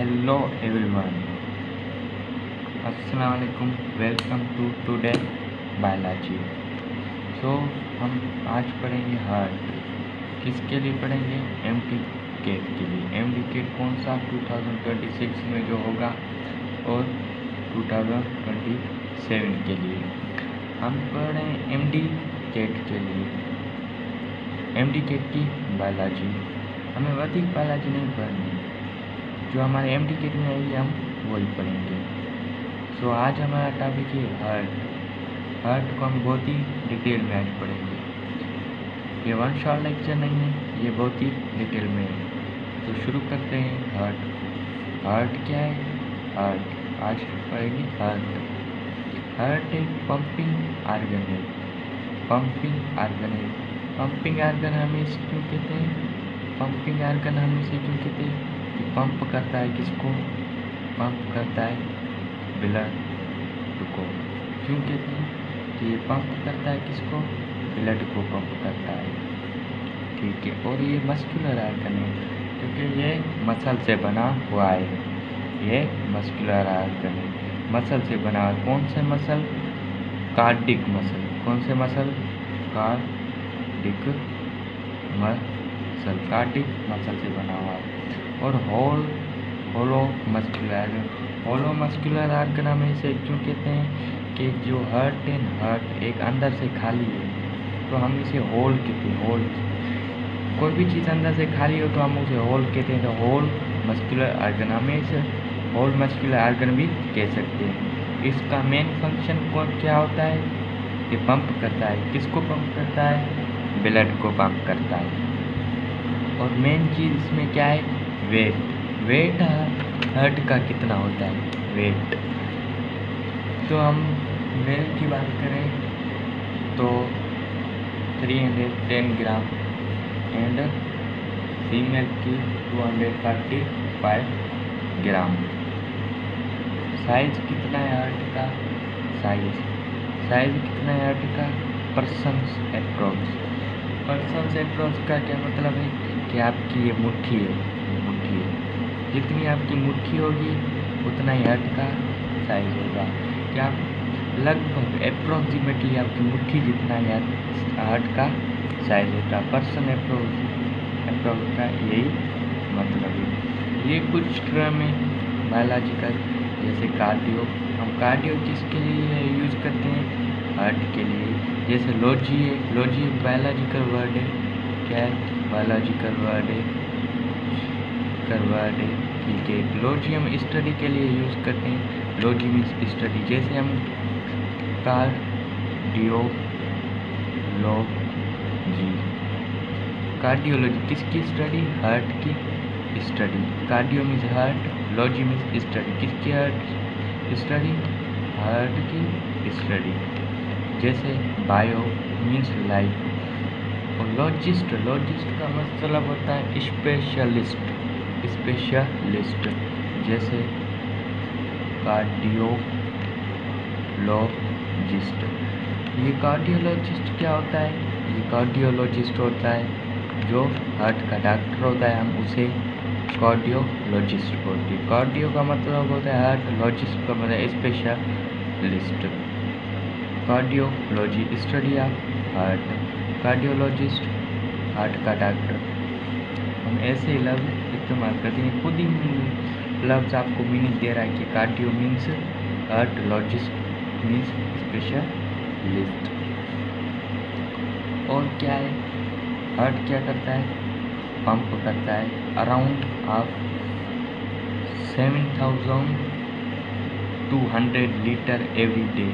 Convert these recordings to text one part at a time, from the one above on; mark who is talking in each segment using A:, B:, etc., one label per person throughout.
A: Hello everyone, अस्सलाम वालेकुम। Welcome to today biology. हम आज पढ़ेंगे हार्ट। किसके लिए पढ़ेंगे? एमडी केट के लिए। एमडी केट कौन सा? 2026 में जो होगा और 2027 के लिए हम पढ़ रहे हैं एमडी केट के लिए। एमडी केट की बायोलॉजी, हमें अधिक बायोलॉजी नहीं पढ़नी, जो हमारे एमडी केट में आएगी हम वही पढ़ेंगे। आज हमारा टॉपिक है हार्ट। हार्ट को हम बहुत ही डिटेल में आज पढ़ेंगे। ये वन शॉर्ट लेक्चर नहीं है, ये बहुत ही डिटेल में है। तो शुरू करते हैं। हार्ट क्या है? हार्ट आज पढ़ेंगे हार्ट। हार्ट एक पंपिंग आर्गन है। पंपिंग आर्गन है। पंपिंग आर्गन हमें इसे क्यों कहते हैं? पंपिंग आर्गन हम इसे क्यों कहते हैं? कि पंप करता है किसको? पंप करता है ब्लड को। क्यों कहते हैं कि ये पंप करता है किसको? ब्लड को पंप करता है। ठीक है। और ये मस्कुलर आर्गन है क्योंकि ये मसल से बना हुआ है। ये मस्कुलर आर्गन है, मसल से बना हुआ। कौन से मसल? Cardiac muscle. कौन से muscle? Cardiac muscle. Cardiac muscle से बना हुआ है। और होलो मस्कुलर आर्गन। होलो मस्कुलर आर्गन हम इसे क्यों कहते हैं कि जो हार्ट है, हार्ट एक अंदर से खाली है तो हम इसे होल कहते हैं। होल, कोई भी चीज़ अंदर से खाली हो तो हम उसे होल कहते हैं। तो होल मस्कुलर आर्गन, हम इसे होल मस्कुलर आर्गन भी कह सकते हैं। इसका मेन फंक्शन क्या होता है? ये पंप करता है। किसको पंप करता है? ब्लड को पंप करता है। और मेन चीज़ इसमें क्या है? वेट। वेट हार्ट का कितना होता है? वेट। तो हम मेल की बात करें तो 310 ग्राम एंड फीमेल की 245 ग्राम। साइज कितना है हार्ट का? साइज कितना है हार्ट का? Persons approx. पर्सन्स एप्रोक्स का क्या मतलब है? कि आपकी ये मुट्ठी है, जितनी आपकी मुट्ठी होगी उतना ही हार्ट का साइज होगा। क्या लगभग अप्रोक्सीमेटली आपकी मुट्ठी जितना ही हार्ट का साइज होता है। पर्सन अप्रोक्स का यही मतलब है। ये कुछ टर्म है बायोलॉजिकल, जैसे कार्डियो। हम कार्डियो किसके लिए यूज़ करते हैं? हार्ट के लिए। जैसे लॉजी है। लॉजी एक बायोलॉजिकल वर्ड है। क्या है? बायोलॉजिकल वर्ड है। ठीक है। लॉजी हम स्टडी के लिए यूज़ करते हैं। Logy means study. जैसे हम कार्डियोलॉजी किसकी स्टडी? हार्ट की study. Cardio means heart, logy means study. किसकी हार्ट स्टडी? हार्ट की स्टडी। जैसे बायो मीन्स लाइफ। और लॉजिस्ट का मतलब होता है स्पेशलिस्ट। जैसे कार्डियोलॉजिस्ट। ये कार्डियोलॉजिस्ट क्या होता है? ये कार्डियोलॉजिस्ट होता है जो हार्ट का डॉक्टर होता है, हम उसे कार्डियोलॉजिस्ट बोलते हैं। कार्डियो का मतलब होता है हार्ट, लॉजिस्ट का मतलब specialist. Cardiology study of heart, cardiologist heart का डॉक्टर। हम ऐसे लफ्ज़ इस्तेमाल करते हैं। खुद ही लफ्ज़ आपको मीनिंग दे रहा है कि कार्डियो मीन्स हार्ट, लॉजिस्ट मीन्स स्पेशलिस्ट। और क्या है? हार्ट क्या करता है? पंप करता है around of 7,200 litre every day.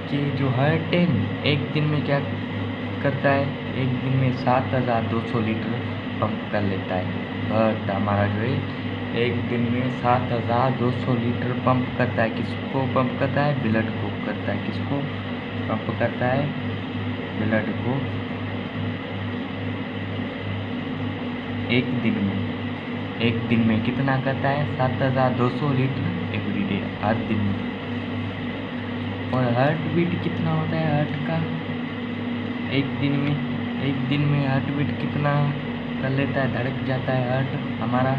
A: कि जो हार्ट है एक दिन में क्या करता है? एक दिन में 7,200 लीटर पंप कर लेता है। हार्ट हमारा जो है एक दिन में 7,200 लीटर पंप करता है। किसको पंप करता है? ब्लड को करता है। किसको पंप करता है? ब्लड को। एक दिन में कितना करता है? 7,200 लीटर एवरी डे, हर दिन में। और हार्ट बीट कितना होता है हार्ट का? एक दिन में हार्ट बीट कितना कर लेता है? धड़क जाता है हार्ट हमारा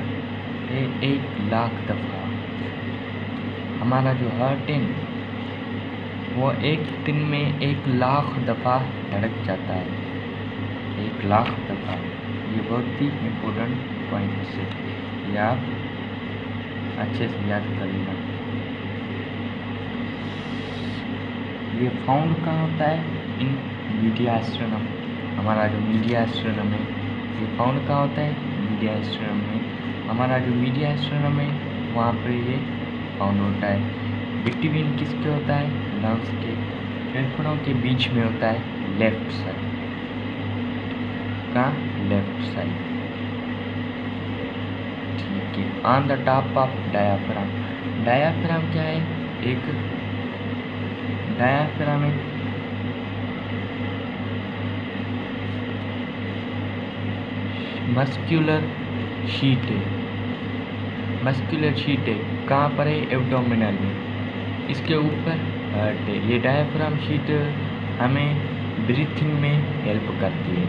A: है 1,00,000 दफ़ा। हमारा जो हार्ट है वो एक दिन में 1,00,000 दफ़ा धड़क जाता है, 1,00,000 दफ़ा। ये बहुत ही इम्पोर्टेंट पॉइंट है, ये आप अच्छे से याद कर लेना। ये फाउंड कहाँ होता है? इन मीडियास्ट्रेनम। हमारा जो मीडियास्ट्रेनम है ये फाउंड कहाँ होता है? मीडियास्ट्रेनम में। हमारा जो मीडियास्ट्रेनम है वहाँ पे ये फाउंड होता है। बिटवीन किसके होता है? लंग्स के फेफड़ों के बीच में होता है, लेफ्ट साइड का, लेफ्ट साइड। ठीक है। On the top of diaphragm. Diaphragm क्या है? एक डायाफ्राम एक मस्क्यूलर शीट है, मस्क्यूलर शीट है। कहाँ पर है? एब्डोमिनल में। इसके ऊपर हार्ट है। ये डायाफ्राम शीट हमें ब्रीथिंग में हेल्प करती है।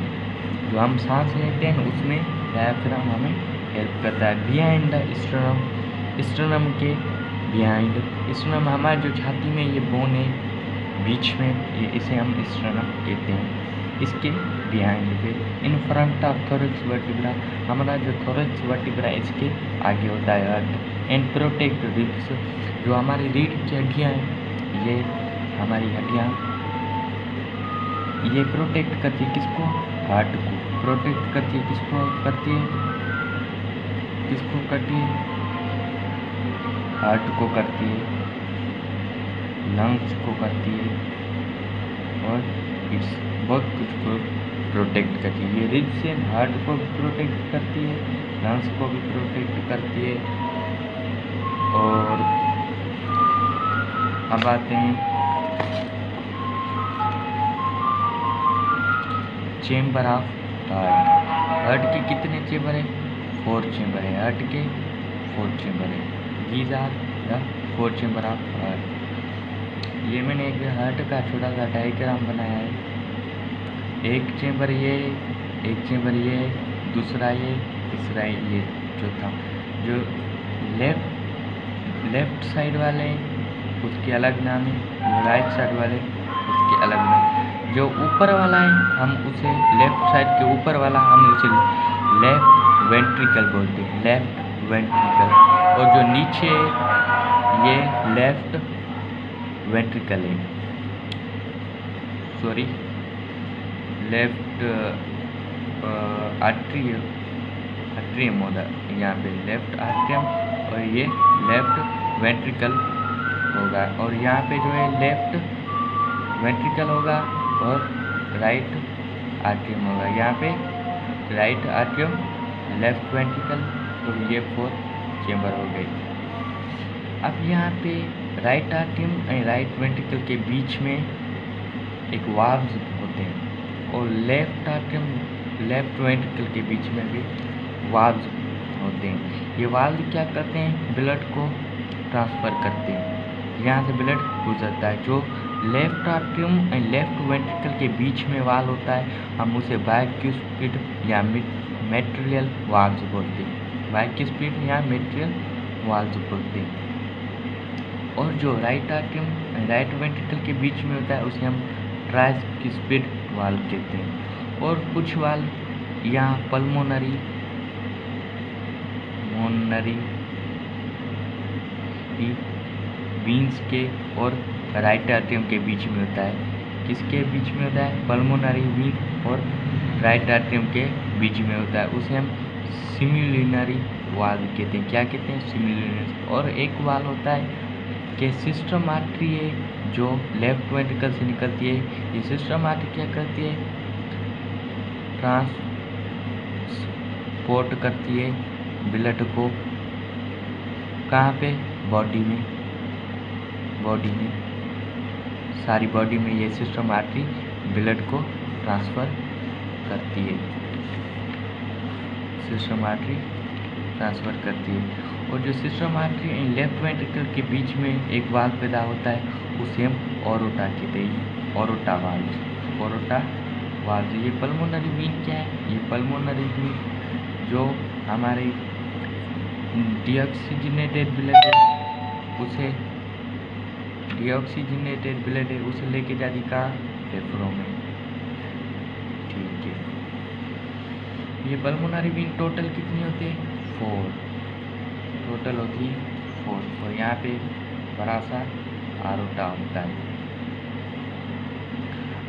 A: जो हम सांस लेते हैं उसमें डायाफ्राम हमें हेल्प करता है। बिहाइंड द स्टर्नम, स्टर्नम के बिहाइंड, स्टर्नम हमारे जो छाती में ये बोन है बीच में, ये इसे हम स्टर्नम कहते हैं। इसके बिहाइंड पे in front of thorax vertebra, हमारा जो थोरैक्स वर्टिब्रा इसके आगे होता है हार्ट। एंड प्रोटेक्ट रिब्स, जो हमारी रीढ़ की हड्डियाँ हैं, ये हमारी हड्डियाँ ये प्रोटेक्ट करती है किसको? हार्ट को। प्रोटेक्ट करती है किसको? करती है किसको करती है? हार्ट को करती है, लंग्स को करती है और इस बहुत कुछ को प्रोटेक्ट करती है। ये रिब्स से हार्ट को भी प्रोटेक्ट करती है, लंग्स को भी प्रोटेक्ट करती है। और अब आते हैं चेम्बर ऑफ हार्ट। हार्ट के कितने चेम्बर है? 4 चेम्बर है। हार्ट के 4 चेम्बर है। These are the 4 chamber of heart. ये मैंने एक हार्ट का छोटा सा डायग्राम बनाया है। एक चेम्बर ये, एक चेम्बर ये, दूसरा ये, तीसरा ये, चौथा। जो लेफ्ट साइड वाले उसके अलग नाम है, जो राइट साइड वाले उसके अलग नाम है। जो ऊपर वाला है हम उसे, लेफ्ट साइड के ऊपर वाला हम उसे लेफ्ट वेंट्रिकल बोलते हैं, लेफ्ट वेंट्रिकल। और जो नीचे ये लेफ्ट वेंट्रिकल है, सॉरी लेफ्ट आर्ट्रियम होगा यहाँ पे, लेफ्ट आर्ट्रियम, और ये लेफ्ट वेंट्रिकल होगा। और यहाँ पे जो है लेफ्ट वेंट्रिकल होगा और राइट आर्ट्रियम होगा। यहाँ पे राइट आर्ट्रियम, लेफ्ट वेंट्रिकल, और ये 4 चेम्बर हो गए। अब यहाँ पे राइट आर्ट्रियम और राइट वेंट्रिकल के बीच में एक वाल्व्स होते हैं, और लेफ्ट आर्ट्रियम लेफ्ट वेंट्रिकल के बीच में भी वाल्व्स होते हैं। ये वाल्व क्या करते हैं? ब्लड को ट्रांसफ़र करते हैं, यहाँ से ब्लड गुजरता है। जो left atrium and left ventricle के बीच में वाल्व होता है हम उसे बाइक्यूस्पिड या मेट्रियल वाल्व बोलते हैं, बाइक्यूस्पिड या मेट्रियल वाल्व बोलते हैं। और जो राइट आर्ट्रियम राइट वेंट्रिकल के बीच में होता है उसे हम ट्राइस्किस्पिड वाल्व कहते हैं। और कुछ वाल्व यहाँ पल्मोनरी वीन्स के और राइट आर्ट्रियम के बीच में होता है। किसके बीच में होता है? पल्मोनरी वीन और राइट आर्ट्रियम के बीच में होता है, उसे हम सिम्युलिनरी वाल्व कहते हैं। क्या कहते हैं? सिम्युलिनरी। और एक वाल्व होता है कि सिस्टम आर्टरी है जो लेफ्ट वेंट्रिकल से निकलती है। ये सिस्टम आर्टरी क्या करती है? ट्रांसपोर्ट करती है ब्लड को, कहाँ पे? बॉडी में सारी बॉडी में ये सिस्टम आर्टरी ब्लड को ट्रांसफ़र करती है, सिस्टम आर्टरी ट्रांसफ़र करती है। और जो सिस्टम आर्टरी लेफ्ट वेंट्रिकल के बीच में एक वाल्व पैदा होता है उसे हम ओरोटा कहते हैं, ओरोटा वाल्व, ओरोटा वाल्व। ये पल्मोनरी वीन क्या है? ये पल्मोनरी वीन जो हमारे डीऑक्सीजनेटेड ब्लड है उसे डीऑक्सीजनेटेड ब्लड है उसे लेके जाती कहाँ, फेफड़ों में। ठीक है, ये पल्मोनरी वेन टोटल कितनी होती है, 4 टोटल होती है 4। और यहाँ पे बड़ा सा आरोटा होता है।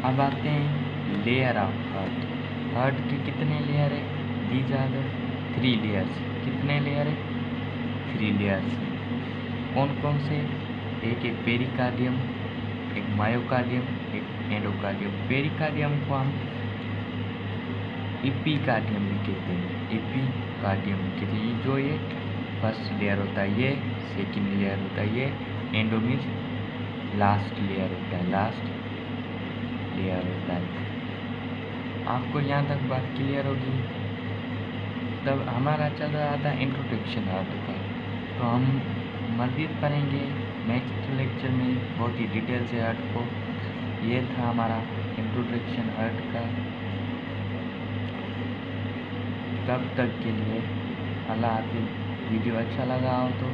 A: अब आते हैं लेयर ऑफ हार्ट। हार्ट के कितने लेयर है, दीज आर द 3 लेयर्स। कितने लेयर है, 3 लेयर्स। कौन कौन से, एक है पेरिकार्डियम, एक मायोकार्डियम, एक एंडोकार्डियम। पेरिकार्डियम को हम इपीकार्डियम भी कहते हैं, इपीकार्डियम भी कहते हैं। जो ये फर्स्ट लेयर होता है, ये सेकंड लेयर होता है, ये एंडो मीन्स लास्ट लेयर होता है, लास्ट लेयर होता है। आपको यहाँ तक बात क्लियर होगी। तब हमारा चल रहा था इंट्रोडक्शन हार्ट का, तो हम मज़ीद पढ़ेंगे नेक्स्ट लेक्चर में बहुत ही डिटेल से हार्ट को। ये था हमारा इंट्रोडक्शन हार्ट का। तब तक के लिए अल्लाह हाफिज़। वीडियो अच्छा लगा हो तो